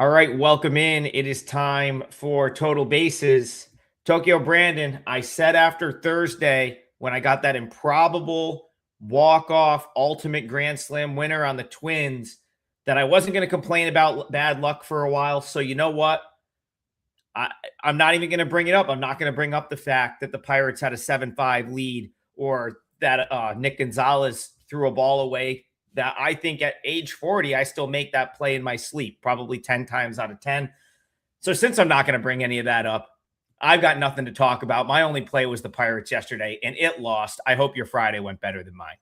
All right, welcome in. It is time for Total Bases. Tokyo Brandon, I said after Thursday when I got that improbable walk-off ultimate Grand Slam winner on the Twins that I wasn't going to complain about bad luck for a while. So you know what? I, I'm not even going to bring it up. I'm not going to bring up the fact that the Pirates had a 7-5 lead or that Nick Gonzalez threw a ball away that I think at age 40, I still make that play in my sleep, probably 10 times out of 10. So since I'm not going to bring any of that up, I've got nothing to talk about. My only play was the Pirates yesterday, and it lost. I hope your Friday went better than mine.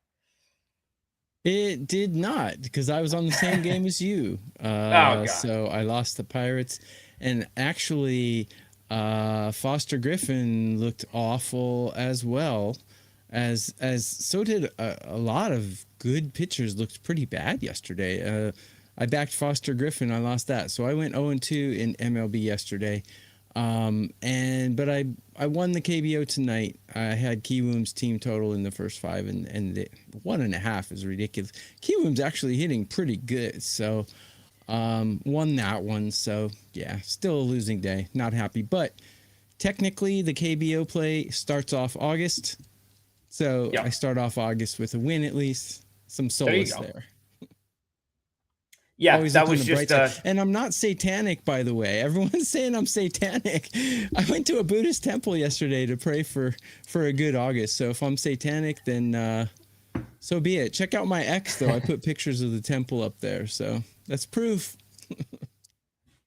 It did not, because I was on the same game as you. God. So I lost the Pirates. And actually, Foster Griffin looked awful as well. As so did a lot of good pitchers looked pretty bad yesterday. I backed Foster Griffin. I lost that. So I went 0-2 in MLB yesterday. But I won the KBO tonight. I had Kiwoom's team total in the first five, and the 1.5 is ridiculous. Kiwoom's actually hitting pretty good, so won that one. So yeah, still a losing day. Not happy, but technically the KBO play starts off August, so I start off August with a win at least. Some solace there. Yeah, that was just and I'm not satanic, by the way. Everyone's saying I'm satanic. I went to a Buddhist temple yesterday to pray for a good August. So if I'm satanic, then so be it. Check out my X, though. I put pictures of the temple up there, so that's proof.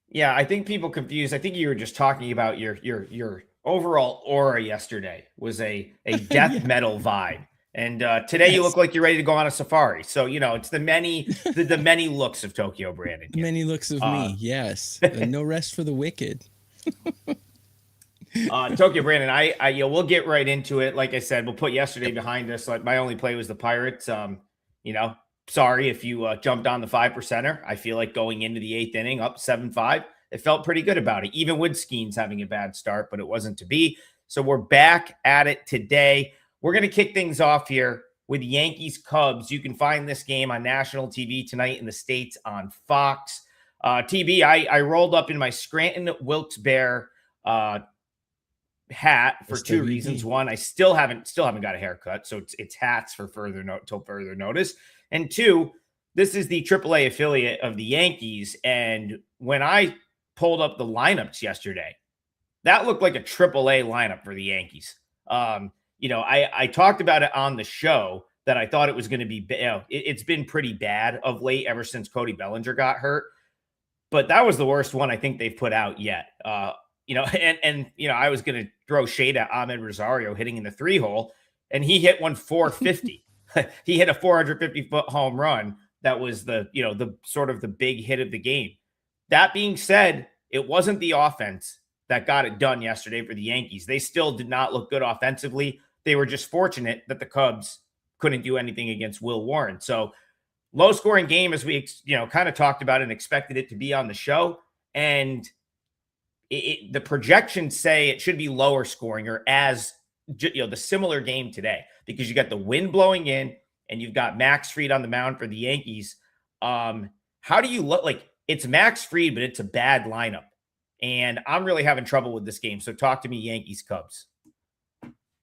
Yeah, I think people confuse. I think you were just talking about your overall aura yesterday was a death metal vibe. And today you look like you're ready to go on a safari. So, you know, it's the many looks of Tokyo Brandon. The many looks of me, yes. No rest for the wicked. Tokyo Brandon, we'll get right into it. Like I said, we'll put yesterday behind us. Like my only play was the Pirates. Sorry if you jumped on the 5%er. I feel like going into the 8th inning up 7-5, it felt pretty good about it. Even with Skeens having a bad start, but it wasn't to be. So we're back at it today. We're going to kick things off here with Yankees Cubs. You can find this game on national TV tonight in the States on Fox. TB, I rolled up in my Scranton Wilkes-Barre hat for two reasons. One, I still haven't got a haircut, so it's hats for till further notice. And two, this is the AAA affiliate of the Yankees, and when I pulled up the lineups yesterday, that looked like a AAA lineup for the Yankees. I talked about it on the show that I thought it was going to be, it's been pretty bad of late ever since Cody Bellinger got hurt. But that was the worst one I think they've put out yet. I was going to throw shade at Ahmed Rosario hitting in the 3-hole, and he hit one 450. He hit a 450-foot home run. That was the sort of the big hit of the game. That being said, it wasn't the offense that got it done yesterday for the Yankees. They still did not look good offensively. They were just fortunate that the Cubs couldn't do anything against Will Warren. So low-scoring game, as we kind of talked about and expected it to be on the show. And the projections say it should be lower scoring or as the similar game today, because you got the wind blowing in and you've got Max Fried on the mound for the Yankees. How do you look? Like, it's Max Fried, but it's a bad lineup. And I'm really having trouble with this game. So talk to me, Yankees Cubs.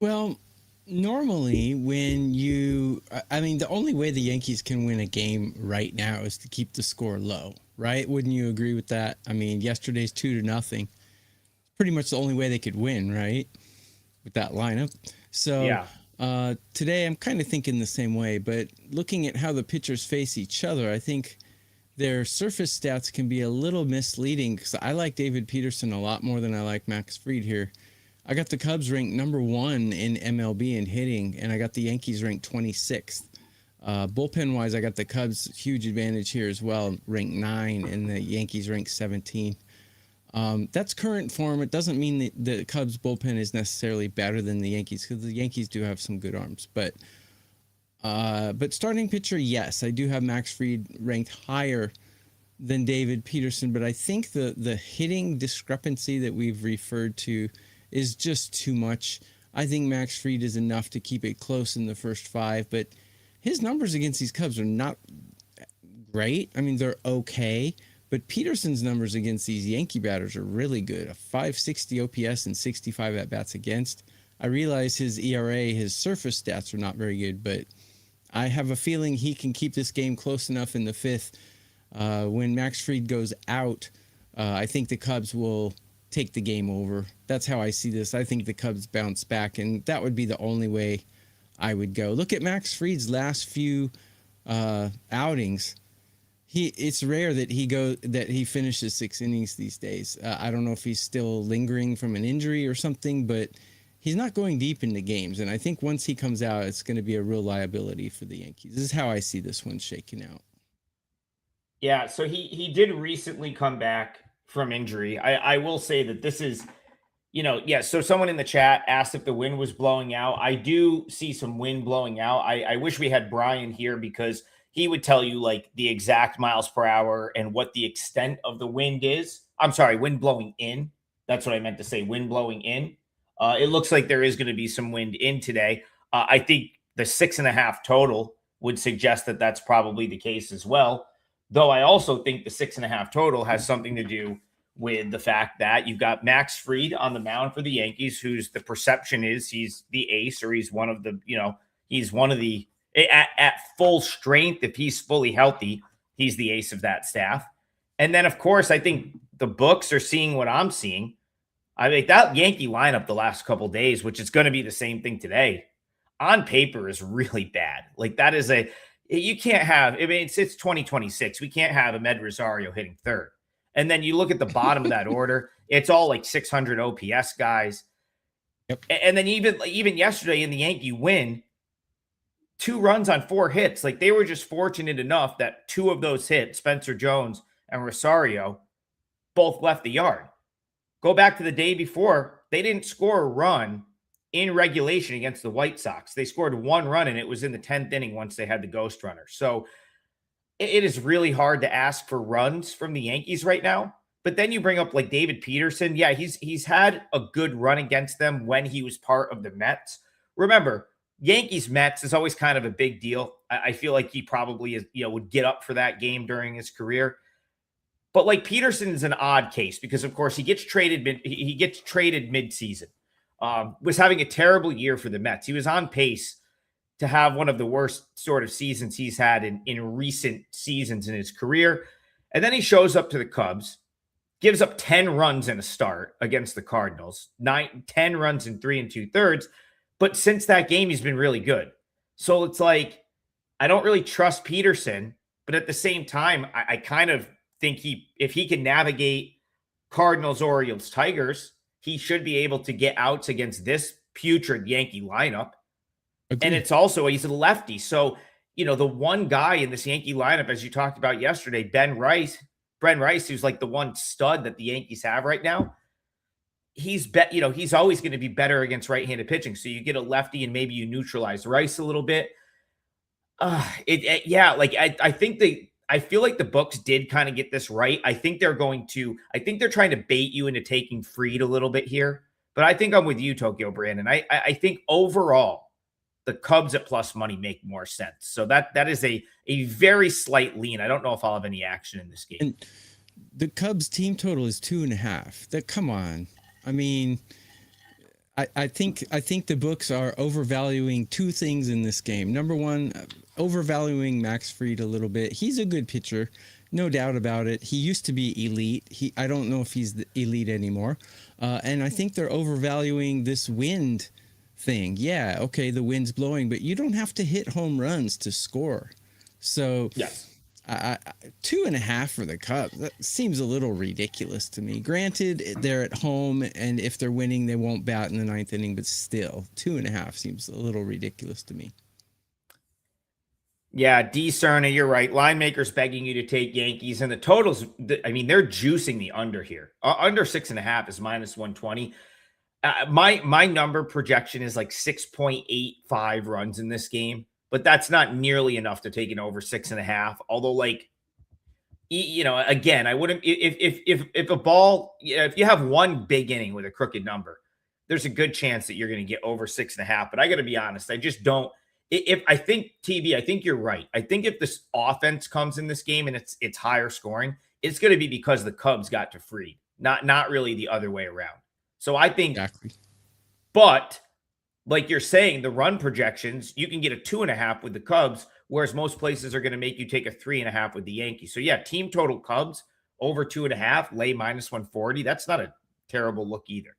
Well, normally the only way the Yankees can win a game right now is to keep the score low, right? Wouldn't you agree with that? I mean, yesterday's 2-0. Pretty much the only way they could win, right? With that lineup. So yeah. Today I'm kind of thinking the same way, but looking at how the pitchers face each other, I think their surface stats can be a little misleading, because I like David Peterson a lot more than I like Max Fried here. I got the Cubs ranked number 1 in MLB in hitting, and I got the Yankees ranked 26th. Bullpen-wise, I got the Cubs huge advantage here as well, ranked 9, and the Yankees ranked 17. That's current form. It doesn't mean that the Cubs bullpen is necessarily better than the Yankees, because the Yankees do have some good arms. But starting pitcher, yes, I do have Max Fried ranked higher than David Peterson, but I think the hitting discrepancy that we've referred to is just too much. I think Max Fried is enough to keep it close in the first 5, but his numbers against these Cubs are not great. I mean, they're okay, But Peterson's numbers against these Yankee batters are really good. A 560 OPS and 65 at-bats against. I realize his ERA, his surface stats are not very good, but I have a feeling he can keep this game close enough in the fifth. When Max Fried goes out, I think the Cubs will take the game over. That's how I see this. I think the Cubs bounce back, and that would be the only way I would go. Look at Max Fried's last few outings. It's rare that he finishes 6 innings these days. I don't know if he's still lingering from an injury or something, but he's not going deep into games. And I think once he comes out, it's going to be a real liability for the Yankees. This is how I see this one shaking out. Yeah, so he did recently come back from injury. I will say that this is, so someone in the chat asked if the wind was blowing out. I do see some wind blowing out. I wish we had Brian here because he would tell you like the exact miles per hour and what the extent of the wind is. I'm sorry, wind blowing in. That's what I meant to say, wind blowing in. It looks like there is going to be some wind in today. I think the 6.5 total would suggest that that's probably the case as well. Though I also think the 6.5 total has something to do with the fact that you've got Max Fried on the mound for the Yankees, who's the perception is he's the ace, or he's one of the, he's one of the, at full strength, if he's fully healthy, he's the ace of that staff. And then, of course, I think the books are seeing what I'm seeing. I mean, that Yankee lineup the last couple of days, which is going to be the same thing today, on paper is really bad. Like that is you can't have, I mean, it's 2026. We can't have Ahmed Rosario hitting third. And then you look at the bottom of that order, it's all like 600 OPS guys. Yep. And then even yesterday in the Yankee win, 2 runs on 4 hits. Like they were just fortunate enough that 2 of those hits, Spencer Jones and Rosario, both left the yard. Go back to the day before, they didn't score a run in regulation against the White Sox. They scored 1 run, and it was in the 10th inning once they had the ghost runner. So it is really hard to ask for runs from the Yankees right now. But then you bring up like David Peterson. Yeah, he's had a good run against them when he was part of the Mets. Remember, Yankees Mets is always kind of a big deal. I feel like he probably is, would get up for that game during his career. But like Peterson is an odd case because, of course, he gets traded mid-season. Was having a terrible year for the Mets. He was on pace to have one of the worst sort of seasons he's had in recent seasons in his career. And then he shows up to the Cubs, gives up 10 runs in a start against the Cardinals, 10 runs in 3 2/3. But since that game, he's been really good. So it's like, I don't really trust Peterson, but at the same time, I kind of think if he can navigate Cardinals, Orioles, Tigers, he should be able to get outs against this putrid Yankee lineup. Agreed. And it's also, he's a lefty. So, the one guy in this Yankee lineup, as you talked about yesterday, Brent Rice, who's like the one stud that the Yankees have right now, he's always going to be better against right-handed pitching. So you get a lefty and maybe you neutralize Rice a little bit. I feel like the books did kind of get this right. I think they're trying to bait you into taking Fried a little bit here, but I think I'm with you, Tokyo Brandon. I think overall the Cubs at plus money make more sense. So that is a very slight lean. I don't know if I'll have any action in this game. And the Cubs team total is 2.5. Come on. I mean, I think the books are overvaluing 2 things in this game. Number one, overvaluing Max Fried a little bit. He's a good pitcher, no doubt about it. He used to be elite. I don't know if he's the elite anymore. And I think they're overvaluing this wind thing. Yeah, okay, the wind's blowing, but you don't have to hit home runs to score. So yes. 2.5 for the Cubs. That seems a little ridiculous to me. Granted, they're at home, and if they're winning, they won't bat in the 9th inning, but still, 2.5 seems a little ridiculous to me. Yeah, D. Cerna, you're right. Line makers begging you to take Yankees, and the totals, I mean, they're juicing the under here. Under 6.5 is minus 120. My number projection is like 6.85 runs in this game, but that's not nearly enough to take an over 6.5. Although, like, again, I wouldn't if a ball, if you have one big inning with a crooked number, there's a good chance that you're going to get over 6.5. But I got to be honest, I just don't. If I think TV, I think you're right. I think if this offense comes in this game and it's higher scoring, it's going to be because the Cubs got to Fried, not really the other way around. So I think, Exactly. but like you're saying, the run projections, you can get a 2.5 with the Cubs, whereas most places are going to make you take a 3.5 with the Yankees. So yeah, team total Cubs over 2.5, lay minus 140. That's not a terrible look either.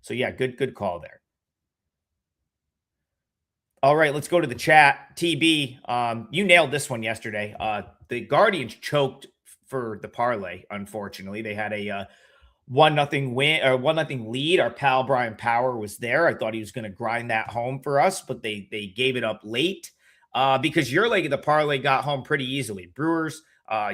So yeah, good call there. All right, let's go to the chat. TB, you nailed this one yesterday. The Guardians choked for the parlay. Unfortunately, they had a 1-0 win or 1-0 lead. Our pal Brian Power was there. I thought he was going to grind that home for us, but they gave it up late because your leg of the parlay got home pretty easily. Brewers,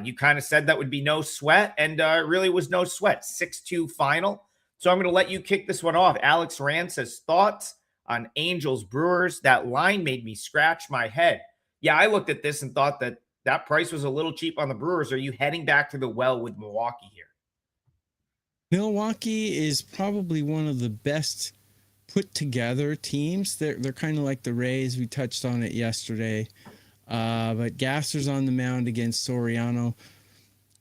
you kind of said that would be no sweat, and it really was no sweat. 6-2 final. So I'm going to let you kick this one off. Alex Rand says thoughts on Angels Brewers. That line made me scratch my head. Yeah, I looked at this and thought that price was a little cheap on the Brewers. Are you heading back to the well with Milwaukee here? Milwaukee is probably one of the best put together teams. They're kind of like the Rays. We touched on it yesterday. But Gasser's on the mound against Soriano.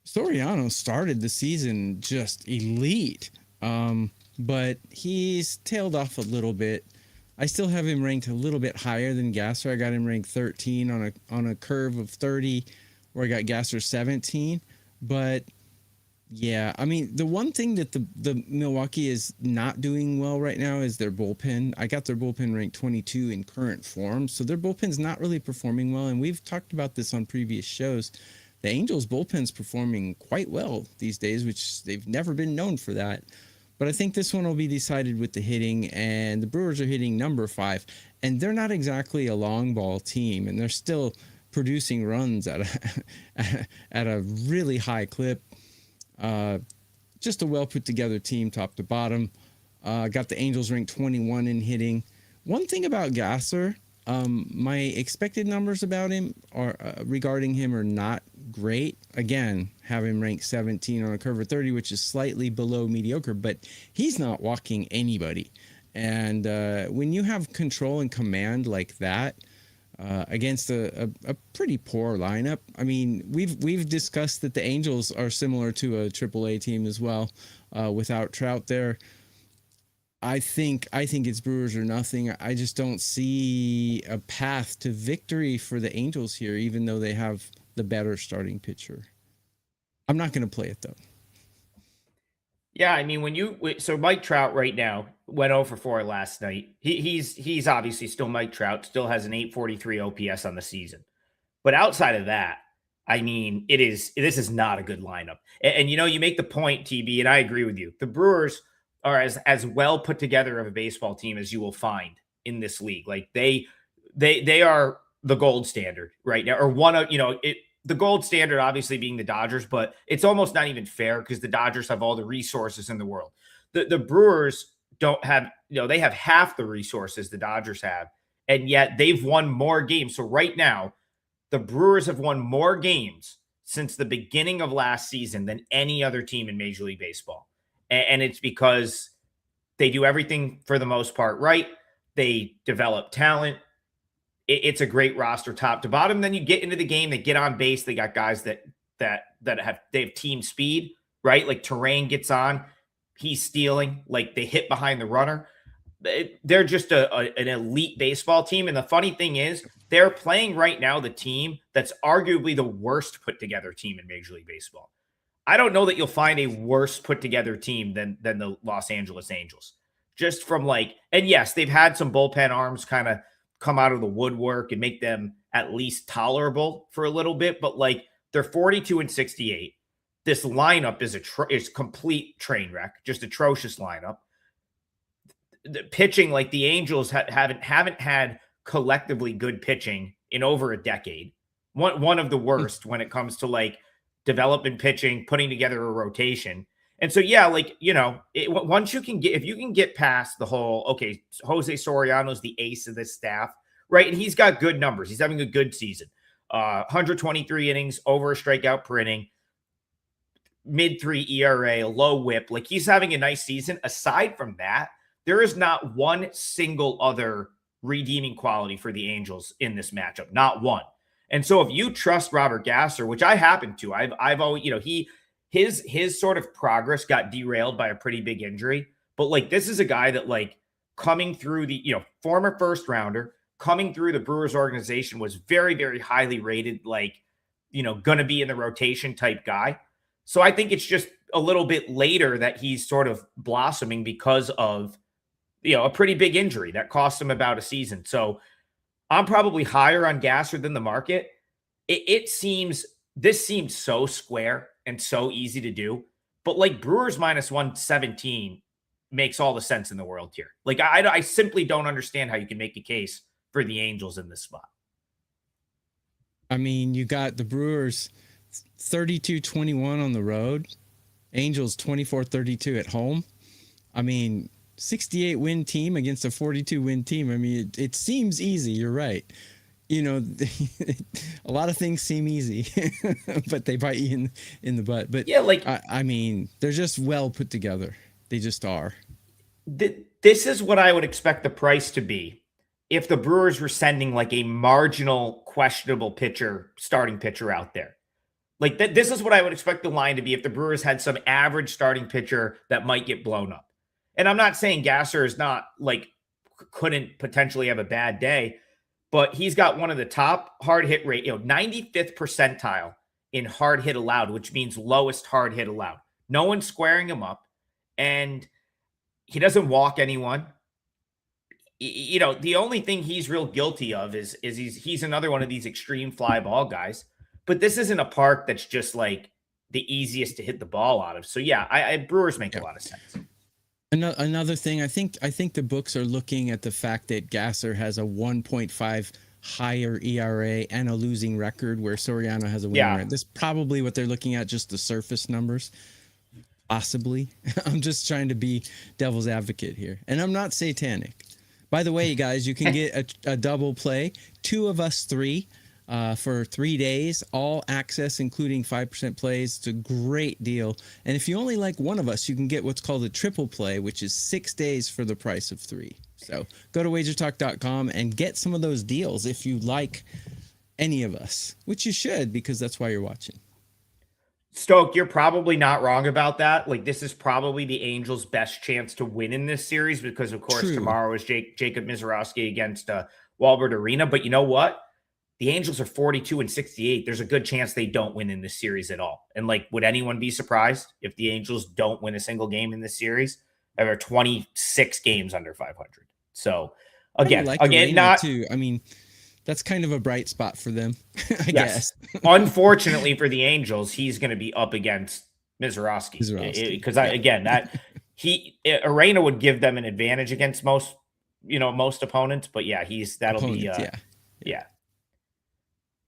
Soriano started the season just elite. But he's tailed off a little bit. I still have him ranked a little bit higher than Gasser. I got him ranked 13 on a curve of 30, where I got Gasser 17. But yeah, I mean, the one thing that the Milwaukee is not doing well right now is their bullpen. I got their bullpen ranked 22 in current form, so their bullpen's not really performing well. And we've talked about this on previous shows. The Angels bullpen's performing quite well these days, which they've never been known for that. But I think this one will be decided with the hitting, and the Brewers are hitting number 5, and they're not exactly a long ball team, and they're still producing runs at a really high clip. Just a well put together team, top to bottom. Got the Angels ranked 21 in hitting. One thing about Gasser, my expected numbers about him are regarding him are not great. Again, have him ranked 17 on a curve of 30, which is slightly below mediocre, but he's not walking anybody. And when you have control and command like that against a pretty poor lineup, I mean, we've discussed that the Angels are similar to a AAA team as well, without Trout there. I think it's Brewers or nothing. I just don't see a path to victory for the Angels here, even though they have the better starting pitcher. I'm not going to play it though. Yeah, I mean, so Mike Trout right now went 0 for 4 last night. He's obviously still Mike Trout, still has an 843 OPS on the season. But outside of that, I mean, this is not a good lineup. And you make the point, TB, and I agree with you. The Brewers are as well put together of a baseball team as you will find in this league. Like they are the gold standard right now, or one of, the gold standard obviously being the Dodgers, but it's almost not even fair because the Dodgers have all the resources in the world. The Brewers don't have, they have half the resources the Dodgers have, and yet they've won more games. So right now, the Brewers have won more games since the beginning of last season than any other team in Major League Baseball. And it's because they do everything for the most part right. They develop talent. It's a great roster top to bottom. Then you get into the game, they get on base. They got guys that have team speed, right? Like Terrain gets on, he's stealing, like they hit behind the runner. They're just an elite baseball team. And the funny thing is, they're playing right now the team that's arguably the worst put together team in Major League Baseball. I don't know that you'll find a worse put together team than the Los Angeles Angels. Just from and yes, they've had some bullpen arms kind of come out of the woodwork and make them at least tolerable for a little bit, but they're 42-68. This lineup is complete train wreck, just atrocious lineup. The pitching, like the Angels haven't had collectively good pitching in over a decade. One of the worst when it comes to development pitching, putting together a rotation. And so, yeah, once if you can get past the whole, okay, Jose Soriano's the ace of this staff, right? And he's got good numbers. He's having a good season. 123 innings, over a strikeout per inning, mid-3 ERA, a low whip. He's having a nice season. Aside from that, there is not one single other redeeming quality for the Angels in this matchup, not one. And so if you trust Robert Gasser, which I happen to, I've always, his sort of progress got derailed by a pretty big injury, but like this is a guy that like coming through the, former first rounder, coming through the Brewers organization was very, very highly rated, like, going to be in the rotation type guy. So I think it's just a little bit later that he's sort of blossoming because of, a pretty big injury that cost him about a season. So I'm probably higher on Gasser than the market. This seems so square and so easy to do, but like Brewers minus 117 makes all the sense in the world here. Like I simply don't understand how you can make a case for the Angels in this spot. I mean, you got the Brewers 32-21 on the road, Angels 24-32 at home. I mean, 68 win team against a 42 win team. I mean, it seems easy. You're right. A lot of things seem easy, but they bite you in the butt. But yeah, like I mean, they're just well put together. They just are. This is what I would expect the price to be if the Brewers were sending like a marginal questionable starting pitcher out there. Like this is what I would expect the line to be if the Brewers had some average starting pitcher that might get blown up. And I'm not saying Gasser is not like couldn't potentially have a bad day, but he's got one of the top hard hit rate, 95th percentile in hard hit allowed, which means lowest hard hit allowed. No one's squaring him up, and he doesn't walk anyone. The only thing he's real guilty of is he's another one of these extreme fly ball guys. But this isn't a park that's just like the easiest to hit the ball out of. So yeah, Brewers make a lot of sense. Another thing, I think the books are looking at the fact that Gasser has a 1.5 higher ERA and a losing record, where Soriano has a winning record. This is probably what they're looking at, just the surface numbers. Possibly. I'm just trying to be devil's advocate here, and I'm not satanic. By the way, guys, you can get a double play, 2 of us 3, for 3 days, all access, including 5% plays. It's a great deal. And if you only like one of us, you can get what's called a triple play, which is 6 days for the price of 3. So go to wagertalk.com and get some of those deals if you like any of us, which you should, because that's why you're watching. Stoke, you're probably not wrong about that. Like, this is probably the Angels' best chance to win in this series because, of course, tomorrow is Jacob Mizorowski against Walbert Arena. But you know what? The Angels are 42-68. There's a good chance they don't win in this series at all. And, like, would anyone be surprised if the Angels don't win a single game in this series? There are 26 games under 500. So, again, not too. I mean, that's kind of a bright spot for them, I guess. Unfortunately for the Angels, he's going to be up against Mizorowski. Because Arena would give them an advantage against most opponents. But yeah, that'll be.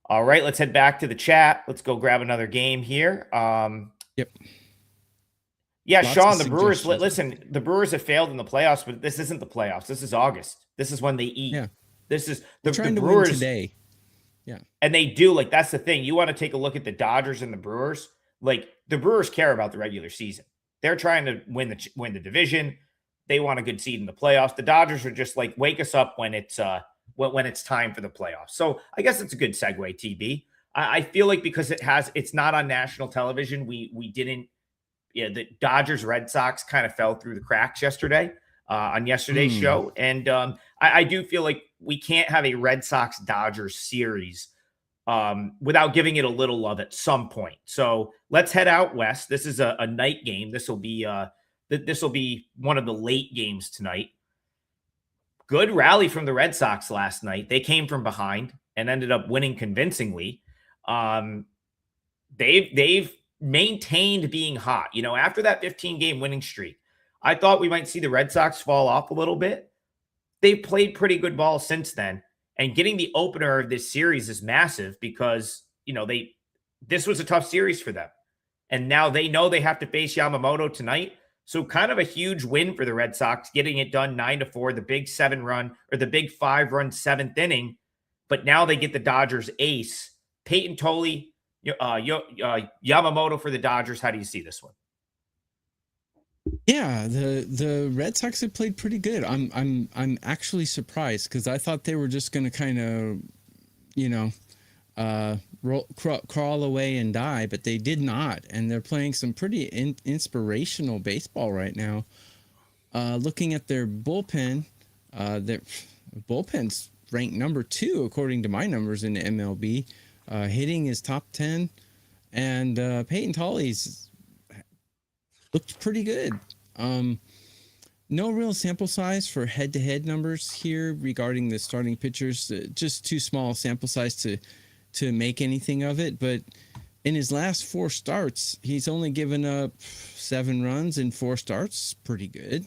All right, let's head back to the chat. Let's go grab another game here. Yep. Yeah, Sean, the Brewers, listen, the Brewers have failed in the playoffs, but this isn't the playoffs. This is August. This is when they eat. Yeah. This is the Brewers today. Yeah. And they do, like, that's the thing. You want to take a look at the Dodgers and the Brewers. Like, the Brewers care about the regular season. They're trying to win the division. They want a good seed in the playoffs. The Dodgers are just like, wake us up when it's time for the playoffs. So I guess it's a good segue, TB. I feel like because it's not on national television, we didn't. Yeah, the Dodgers Red Sox kind of fell through the cracks yesterday on yesterday's show, and I do feel like we can't have a Red Sox Dodgers series without giving it a little love at some point. So let's head out west. This is a night game. This will be one of the late games tonight. Good rally from the Red Sox last night. They came from behind and ended up winning convincingly. They've maintained being hot. After that 15-game winning streak, I thought we might see the Red Sox fall off a little bit. They've played pretty good ball since then. And getting the opener of this series is massive because, this was a tough series for them. And now they know they have to face Yamamoto tonight. So kind of a huge win for the Red Sox, getting it done 9-4, the big 7-run or the big 5-run 7th inning. But now they get the Dodgers ace, Peyton Tolley, Yamamoto for the Dodgers. How do you see this one? Yeah, the Red Sox have played pretty good. I'm actually surprised because I thought they were just going to kind of, you know, crawl away and die, but they did not, and they're playing some pretty inspirational baseball right now. Looking at their bullpen, their bullpen's ranked number 2 according to my numbers in the MLB. Hitting is top 10, and Peyton Tolly's looked pretty good. No real sample size for head-to-head numbers here regarding the starting pitchers. Just too small sample size to make anything of it. But in his last 4 starts, he's only given up 7 runs in 4 starts. Pretty good.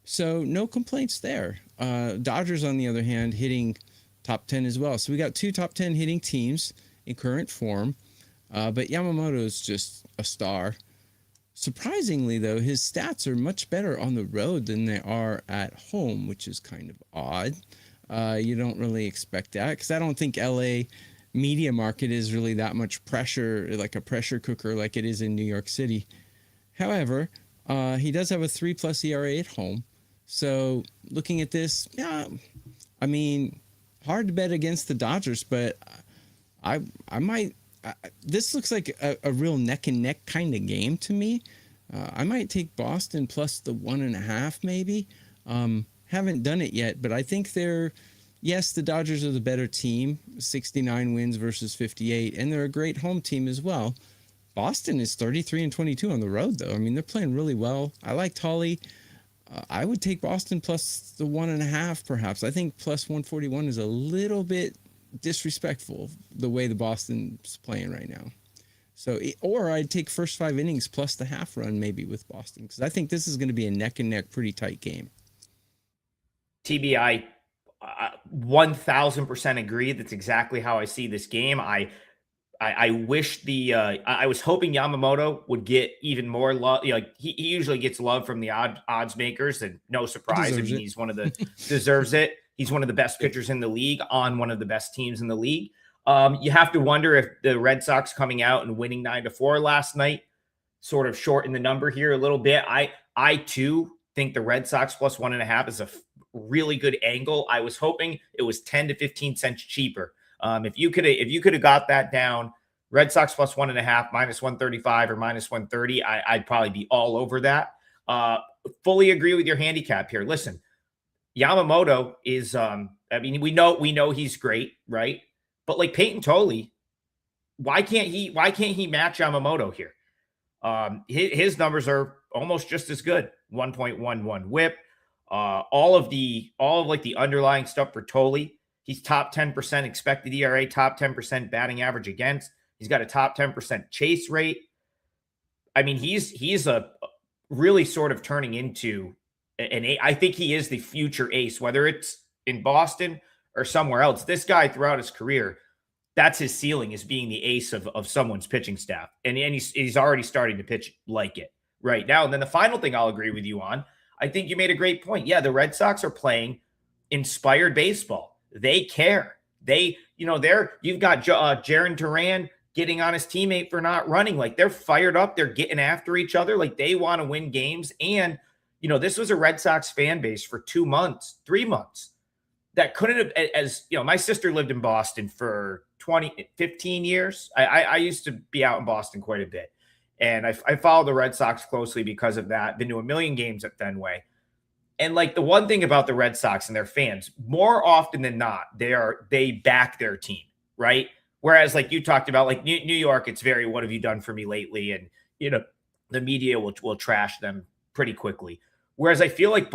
So no complaints there. Dodgers, on the other hand, hitting top 10 as well. So we got 2 top 10 hitting teams in current form. But Yamamoto is just a star. Surprisingly, though, his stats are much better on the road than they are at home, which is kind of odd. You don't really expect that because I don't think LA media market is really that much pressure, like a pressure cooker like it is in New York City. However, he does have a 3+ ERA at home. So looking at this, yeah, I mean, hard to bet against the Dodgers, but I might. This looks like a real neck and neck kind of game to me. I might take Boston plus the 1.5 maybe. Haven't done it yet, but I think yes, the Dodgers are the better team, 69 wins versus 58, and they're a great home team as well. Boston is 33-22 on the road, though. I mean, they're playing really well. I like Tolly. I would take Boston plus the 1.5, perhaps. I think plus 141 is a little bit disrespectful the way the Boston's playing right now. So, or I'd take first 5 innings plus the half run maybe with Boston because I think this is going to be a neck and neck, pretty tight game. TBI, 1000% agree. That's exactly how I see this game. I wish I was hoping Yamamoto would get even more love. Like he usually gets love from the odds makers, and no surprise. I mean, he's one of the deserves it. He's one of the best pitchers in the league on one of the best teams in the league. You have to wonder if the Red Sox coming out and winning 9-4 last night sort of shortened the number here a little bit. I too think the Red Sox plus 1.5 is a really good angle. I was hoping it was 10 to 15 cents cheaper. If you could have got that down, Red Sox plus 1.5, minus 135 or minus 130, I'd probably be all over that. Fully agree with your handicap here. Listen, Yamamoto is, I mean, we know he's great, right? But like Peyton Tolly, why can't he match Yamamoto here? His numbers are almost just as good. 1.11 whip. All of the underlying stuff for Tolly. He's top 10% expected ERA, top 10% batting average against. He's got a top 10% chase rate. I mean, he's a really sort of turning into I think he is the future ace, whether it's in Boston or somewhere else. This guy throughout his career, that's his ceiling, is being the ace of someone's pitching staff. And he's already starting to pitch like it right now. And then the final thing I'll agree with you on, I think you made a great point. Yeah, the Red Sox are playing inspired baseball. They care. You've got Jarren Duran getting on his teammate for not running. Like, they're fired up. They're getting after each other. Like, they want to win games. And, this was a Red Sox fan base for 2 months, 3 months that couldn't have, my sister lived in Boston for 15 years. I used to be out in Boston quite a bit. And I follow the Red Sox closely because of that. Been to a million games at Fenway. And like, the one thing about the Red Sox and their fans, more often than not, they back their team, right? Whereas like you talked about, like New York, it's very, what have you done for me lately? And, the media will trash them pretty quickly. Whereas I feel like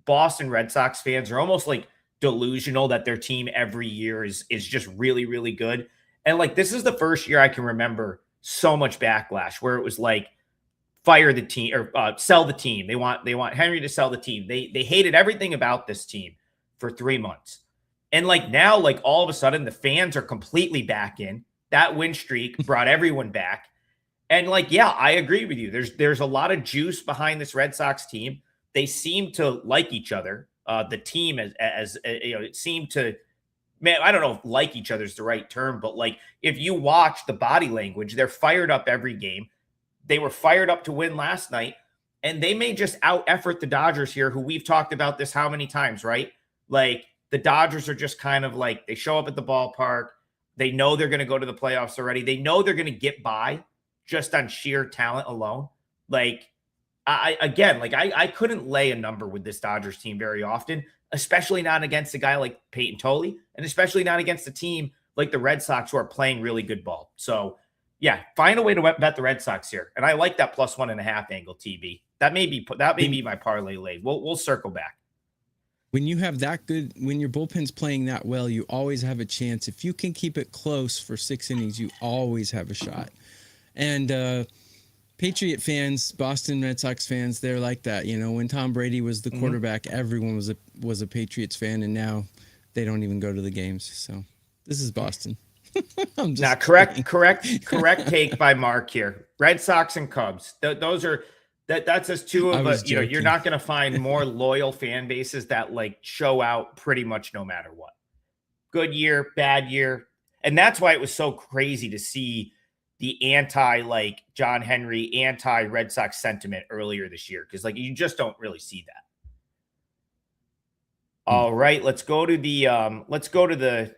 Boston Red Sox fans are almost like delusional that their team every year is just really, really good. And like, this is the first year I can remember so much backlash where it was like, fire the team or sell the team. They want Henry to sell the team. They hated everything about this team for 3 months. And like now, like all of a sudden the fans are completely back in. That win streak brought everyone back. And like, yeah, I agree with you. There's a lot of juice behind this Red Sox team. They seem to like each other. The team as it seemed to, man, I don't know if like each other is the right term, but like if you watch the body language, they're fired up every game. They were fired up to win last night, and they may just out effort the Dodgers here, who we've talked about this how many times, right? Like, the Dodgers are just kind of like, they show up at the ballpark. They know they're going to go to the playoffs already. They know they're going to get by just on sheer talent alone. Like, I couldn't lay a number with this Dodgers team very often, especially not against a guy like Peyton Tolley, and especially not against a team like the Red Sox, who are playing really good ball. So, yeah, find a way to bet the Red Sox here, and I like that +1.5 angle. TB, that may be my parlay lay. We'll circle back. When you have that good, when your bullpen's playing that well, you always have a chance. If you can keep it close for 6 innings, you always have a shot. And Patriot fans, Boston Red Sox fans, they're like that. You know, when Tom Brady was the quarterback, everyone was a Patriots fan, and now they don't even go to the games. So this is Boston. I'm just correct take by Mark here. Red Sox and Cubs. Those are that's as two of us. You know, you're not going to find more loyal fan bases that like show out pretty much no matter what. Good year, bad year, and that's why it was so crazy to see the like John Henry Red Sox sentiment earlier this year, because like you just don't really see that. All right, let's go to the.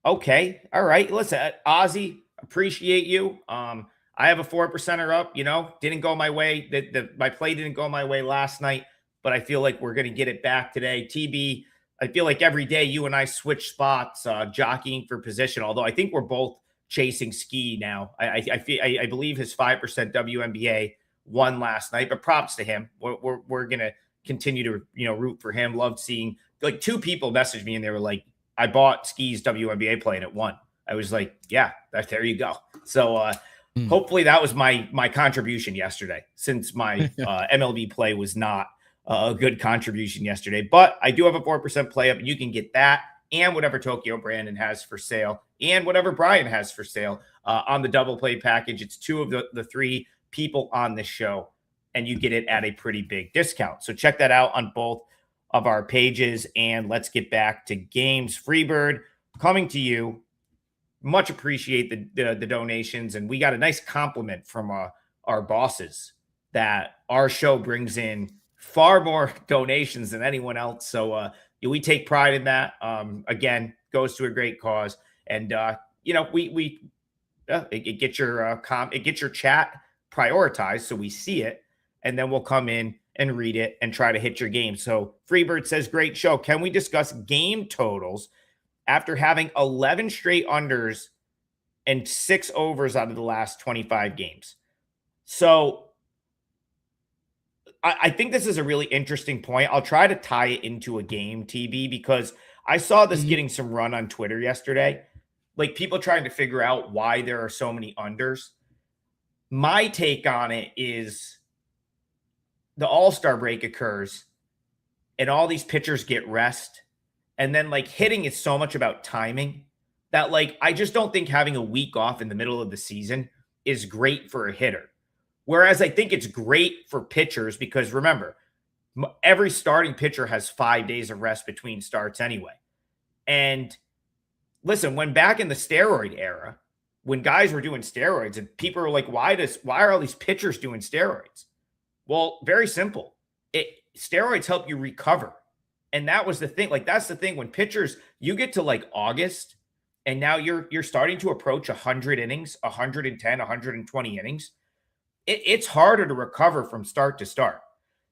Okay, all right. Listen, Ozzy, appreciate you. I have a 4%er up. You know, didn't go my way. My play didn't go my way last night, but I feel like we're going to get it back today. TB, I feel like every day you and I switch spots, jockeying for position. Although I think we're both chasing Ski now. I believe his 5% WNBA won last night, but props to him. We're going to continue to root for him. Loved seeing like 2 people message me and they were like, I bought Ski's WNBA play and it won. I was like, yeah, there you go. So hopefully that was my contribution yesterday, since my MLB play was not a good contribution yesterday. But I do have a 4% play up, and you can get that and whatever Tokyo Brandon has for sale and whatever Brian has for sale on the double play package. It's 2 of the 3 people on the show, and you get it at a pretty big discount. So check that out on both of our pages, and let's get back to games. Freebird, coming to you. Much appreciate the donations, and we got a nice compliment from our bosses that our show brings in far more donations than anyone else. So we take pride in that. Again, goes to a great cause, and it gets your chat prioritized so we see it, and then we'll come in and read it and try to hit your game. So Freebird says, great show. Can we discuss game totals after having 11 straight unders and 6 overs out of the last 25 games? So I think this is a really interesting point. I'll try to tie it into a game, TB, because I saw this getting some run on Twitter yesterday. Like, people trying to figure out why there are so many unders. My take on it is, the All-Star break occurs and all these pitchers get rest. And then like hitting is so much about timing that like, I just don't think having a week off in the middle of the season is great for a hitter. Whereas I think it's great for pitchers, because remember, every starting pitcher has 5 days of rest between starts anyway. And listen, when back in the steroid era, when guys were doing steroids and people were like, why are all these pitchers doing steroids? Well, very simple. Steroids help you recover. And that was the thing. Like, that's the thing. When pitchers, you get to like August, and now you're starting to approach 100 innings, 110, 120 innings. It's harder to recover from start to start.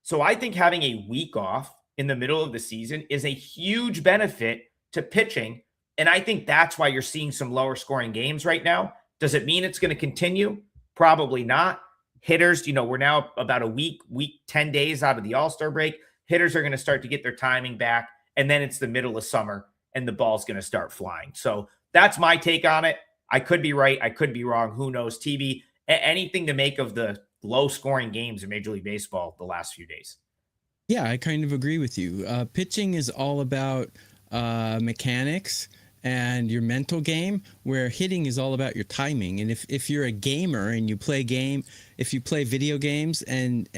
So I think having a week off in the middle of the season is a huge benefit to pitching. And I think that's why you're seeing some lower scoring games right now. Does it mean it's going to continue? Probably not. Hitters, we're now about a week 10 days out of the All-Star break. Hitters are going to start to get their timing back, and then it's the middle of summer, and the ball's going to start flying. So that's my take on it. I could be right. I could be wrong. Who knows? TB, anything to make of the low-scoring games in Major League Baseball the last few days? Yeah, I kind of agree with you. Pitching is all about mechanics and your mental game, where hitting is all about your timing. And if you're a gamer and you play video games and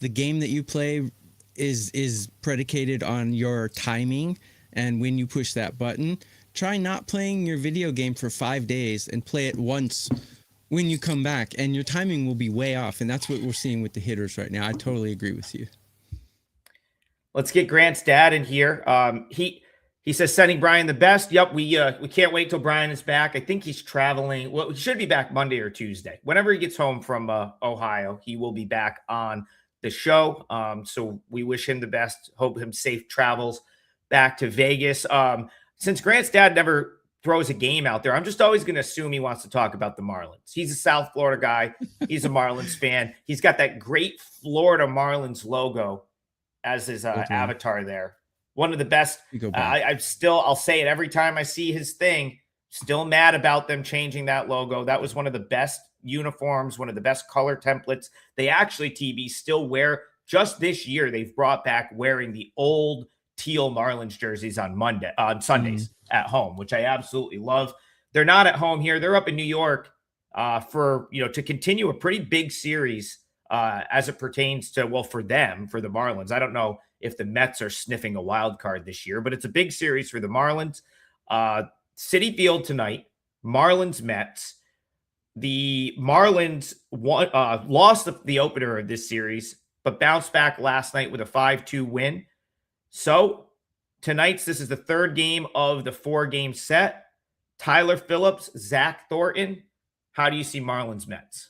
the game that you play is predicated on your timing and when you push that button, try not playing your video game for 5 days and play it once when you come back, and your timing will be way off. And that's what we're seeing with the hitters right now. I totally agree with you. Let's get Grant's dad in here. He says sending Brian the best. Yep, we can't wait till Brian is back. I think he's traveling. Well, he should be back Monday or Tuesday. Whenever he gets home from Ohio, he will be back on the show. So we wish him the best. Hope him safe travels back to Vegas. Since Grant's dad never throws a game out there, I'm just always going to assume he wants to talk about the Marlins. He's a South Florida guy. He's a Marlins fan. He's got that great Florida Marlins logo as his avatar there. One of the best. I'll say it every time I see his thing. Still mad about them changing that logo. That was one of the best uniforms, one of the best color templates. They actually, TB, still wear, just this year, they've brought back wearing the old teal Marlins jerseys on Sundays at home, which I absolutely love. They're not at home here. They're up in New York to continue a pretty big series as it pertains to, well, for the Marlins. I don't know if the Mets are sniffing a wild card this year, but it's a big series for the Marlins. Citi Field tonight, Marlins Mets. The Marlins lost the opener of this series, but bounced back last night with a 5-2 win. So this is the third game of the 4-game set. Tyler Phillips, Zach Thornton. How do you see Marlins Mets?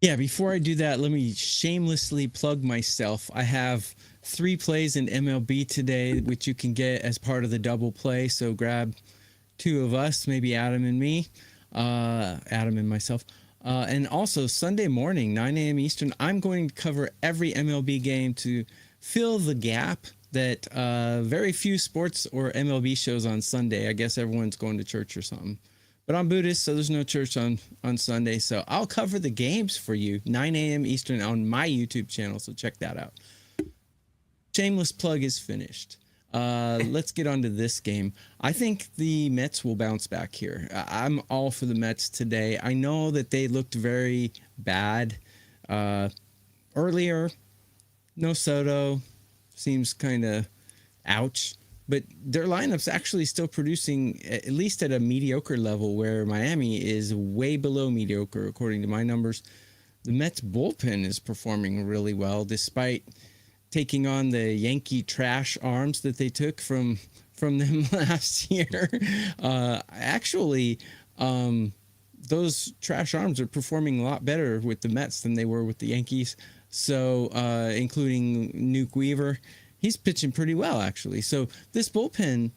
Yeah, before I do that, let me shamelessly plug myself. I have 3 plays in MLB today, which you can get as part of the double play. So grab 2 of us, maybe Adam and me, Adam and myself. And also Sunday morning, 9 a.m. Eastern, I'm going to cover every MLB game to fill the gap that very few sports or MLB shows on Sunday. I guess everyone's going to church or something. But I'm Buddhist, so there's no church on Sunday. So I'll cover the games for you, 9 a.m. Eastern on my YouTube channel. So check that out. Shameless plug is finished. Let's get on to this game. I think the Mets will bounce back here. I'm all for the Mets today. I know that they looked very bad earlier. No Soto. Seems kind of ouch. But their lineup's actually still producing, at least at a mediocre level, where Miami is way below mediocre, according to my numbers. The Mets bullpen is performing really well, despite taking on the Yankee trash arms that they took from them last year. Those trash arms are performing a lot better with the Mets than they were with the Yankees. So, including Nuke Weaver. He's pitching pretty well, actually. So this bullpen,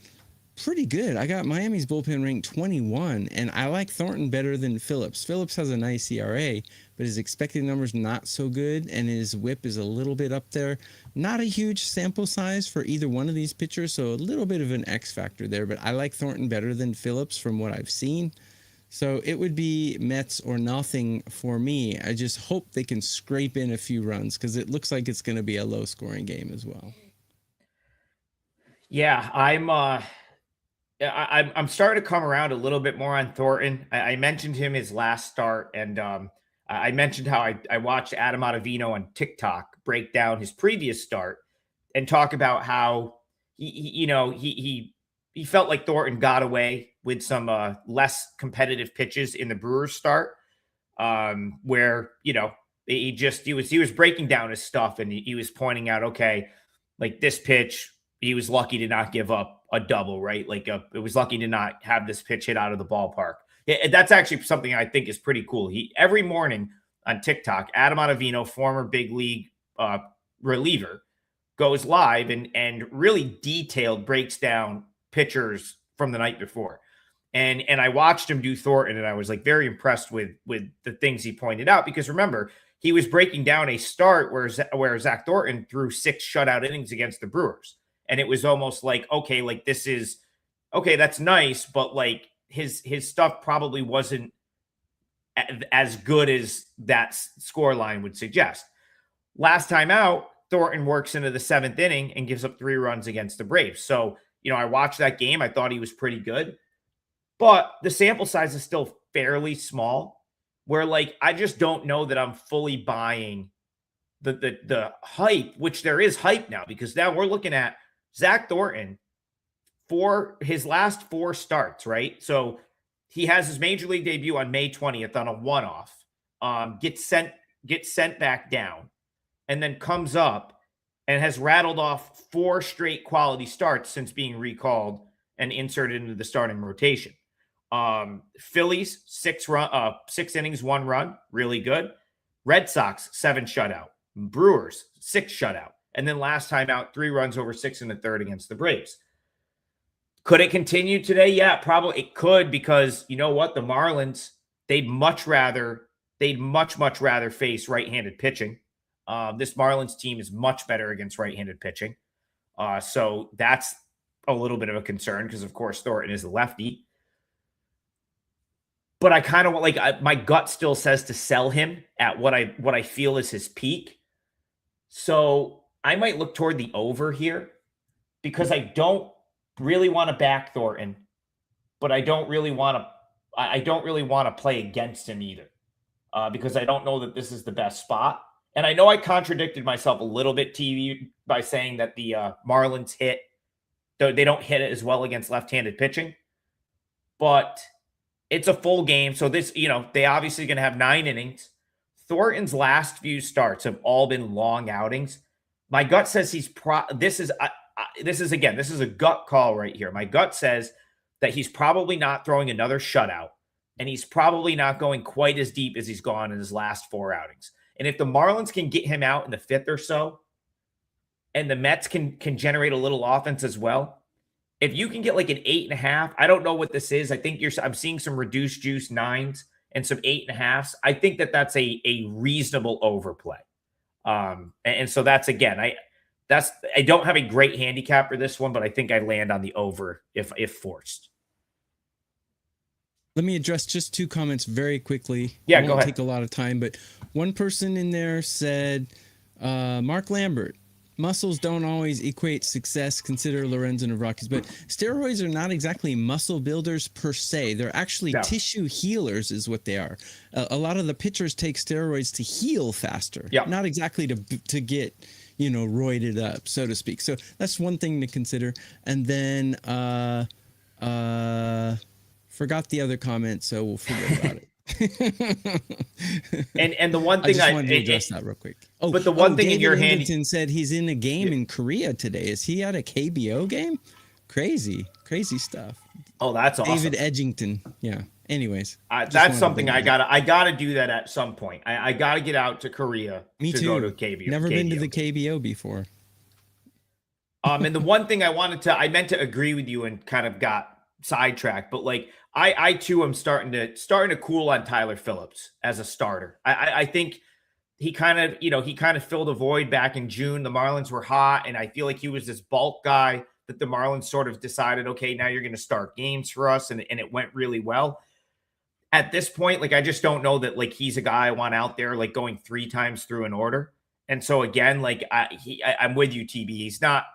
pretty good. I got Miami's bullpen ranked 21, and I like Thornton better than Phillips. Phillips has a nice ERA, but his expected numbers not so good, and his whip is a little bit up there. Not a huge sample size for either one of these pitchers, so a little bit of an X factor there, but I like Thornton better than Phillips from what I've seen. So it would be Mets or nothing for me. I just hope they can scrape in a few runs because it looks like it's going to be a low-scoring game as well. Yeah, I'm starting to come around a little bit more on Thornton. I mentioned him his last start, and I mentioned how I watched Adam Ottavino on TikTok break down his previous start and talk about how he felt like Thornton got away with some less competitive pitches in the Brewers start, where he was breaking down his stuff, and he was pointing out, okay, like this pitch, he was lucky to not give up a double, right? It was lucky to not have this pitch hit out of the ballpark. Yeah, that's actually something I think is pretty cool. Every morning on TikTok, Adam Ottavino, former big league reliever, goes live and really detailed breaks down pitchers from the night before. And I watched him do Thornton, and I was like very impressed with the things he pointed out, because remember, he was breaking down a start where Zach Thornton threw 6 shutout innings against the Brewers. And it was almost like, okay, like this is okay, that's nice, but like his stuff probably wasn't as good as that score line would suggest. Last time out, Thornton works into the 7th inning and gives up 3 runs against the Braves. So, I watched that game. I thought he was pretty good, but the sample size is still fairly small, where like, I just don't know that I'm fully buying the hype, which there is hype now, because now we're looking at Zach Thornton for his last 4 starts, right? So he has his major league debut on May 20th on a one-off, gets sent back down, and then comes up and has rattled off 4 straight quality starts since being recalled and inserted into the starting rotation. Phillies, 6 innings, 1 run, really good. Red Sox, 7 shutout. Brewers, 6 shutout. And then last time out, 3 runs over 6 1/3 against the Braves. Could it continue today? Yeah, probably it could, because you know what? The Marlins, they'd much rather face right-handed pitching. This Marlins team is much better against right-handed pitching. So that's a little bit of a concern because, of course, Thornton is a lefty. But I kind of like, my gut still says to sell him at what I feel is his peak. So I might look toward the over here because I don't really want to back Thornton, but I don't really want to play against him either, because I don't know that this is the best spot. And I know I contradicted myself a little bit, TV, by saying that the Marlins they don't hit it as well against left-handed pitching, but it's a full game. So this, they obviously going to have 9 innings. Thornton's last few starts have all been long outings. My gut says this is a gut call right here. My gut says that he's probably not throwing another shutout, and he's probably not going quite as deep as he's gone in his last 4 outings. And if the Marlins can get him out in the 5th or so, and the Mets can generate a little offense as well, if you can get like an 8.5, I don't know what this is. I think I'm seeing some reduced juice 9s and some 8.5s. I think that's a reasonable overplay. And so that's, again, I don't have a great handicap for this one, but I think I land on the over if forced. Let me address just 2 comments very quickly. Yeah, go ahead. Won't take a lot of time, but one person in there said, Mark Lambert, muscles don't always equate success. Consider Lorenzen of Rockies. But steroids are not exactly muscle builders per se. They're actually tissue healers is what they are. A lot of the pitchers take steroids to heal faster, not exactly to get, roided up, so to speak. So that's one thing to consider. And then forgot the other comment, so we'll forget about it. and the one thing I wanted to address that real quick. But the one thing David in your hand said he's in a game in Korea today. Is he at a KBO game? Crazy stuff. Oh, that's awesome. David Edgington. Yeah. Anyways, that's something I gotta do that at some point. I gotta get out to Korea. Me to too. Go to KBO. Never been to the KBO before. And the one thing I meant to agree with you and kind of got sidetracked, but like I too am starting to cool on Tyler Phillips as a starter. I think he kind of filled a void back in June. The Marlins were hot, and I feel like he was this bulk guy that the Marlins sort of decided, okay, now you're going to start games for us, and it went really well. At this point, like, I just don't know that, like, he's a guy I want out there, like, going 3 times through an order. And so again, like, I'm with you, TB. He's not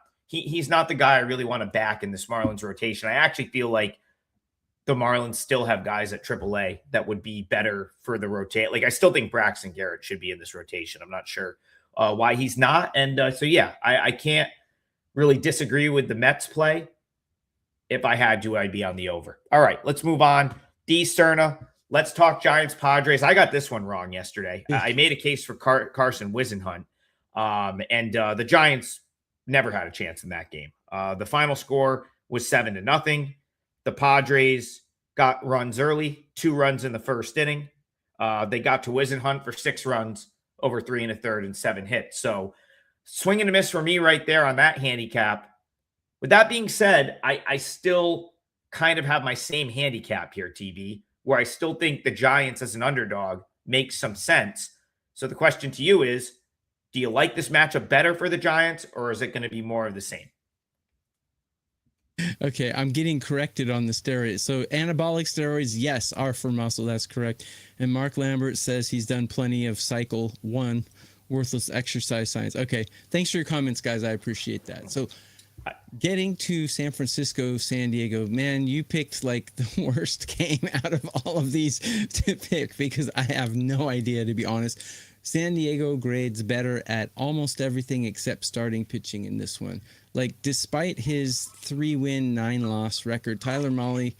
the guy I really want to back in this Marlins rotation. I actually feel like the Marlins still have guys at AAA that would be better for the rotate. Like, I still think Braxton Garrett should be in this rotation. I'm not sure why he's not. And so, yeah, I can't really disagree with the Mets play. If I had to, I'd be on the over. All right, let's move on. D. Sterna, let's talk Giants Padres. I got this one wrong yesterday. I made a case for Carson Wisenhunt, and the Giants never had a chance in that game. The final score was 7-0. The Padres got runs early, 2 runs in the first inning. They got to Wisenhunt for 6 runs over 3 1/3 and 7 hits. So swing and a miss for me right there on that handicap. With that being said, I still kind of have my same handicap here, TB, where I still think the Giants as an underdog makes some sense. So the question to you is, do you like this matchup better for the Giants, or is it going to be more of the same? Okay, I'm getting corrected on the steroids. So anabolic steroids, yes, are for muscle. That's correct. And Mark Lambert says he's done plenty of cycle 1 worthless exercise science. Okay, thanks for your comments, guys. I appreciate that. So getting to San Francisco, San Diego, man, you picked like the worst game out of all of these to pick because I have no idea, to be honest. San Diego grades better at almost everything except starting pitching in this one. Like, despite his 3-win, 9-loss record, Tyler Mahle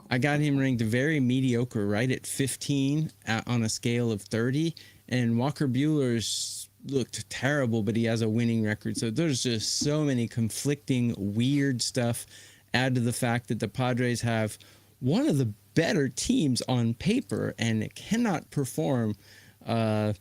I got him ranked very mediocre, right at 15 on a scale of 30. And Walker Buehler's looked terrible, but he has a winning record. So there's just so many conflicting, weird stuff. Add to the fact that the Padres have one of the better teams on paper and cannot perform. Let's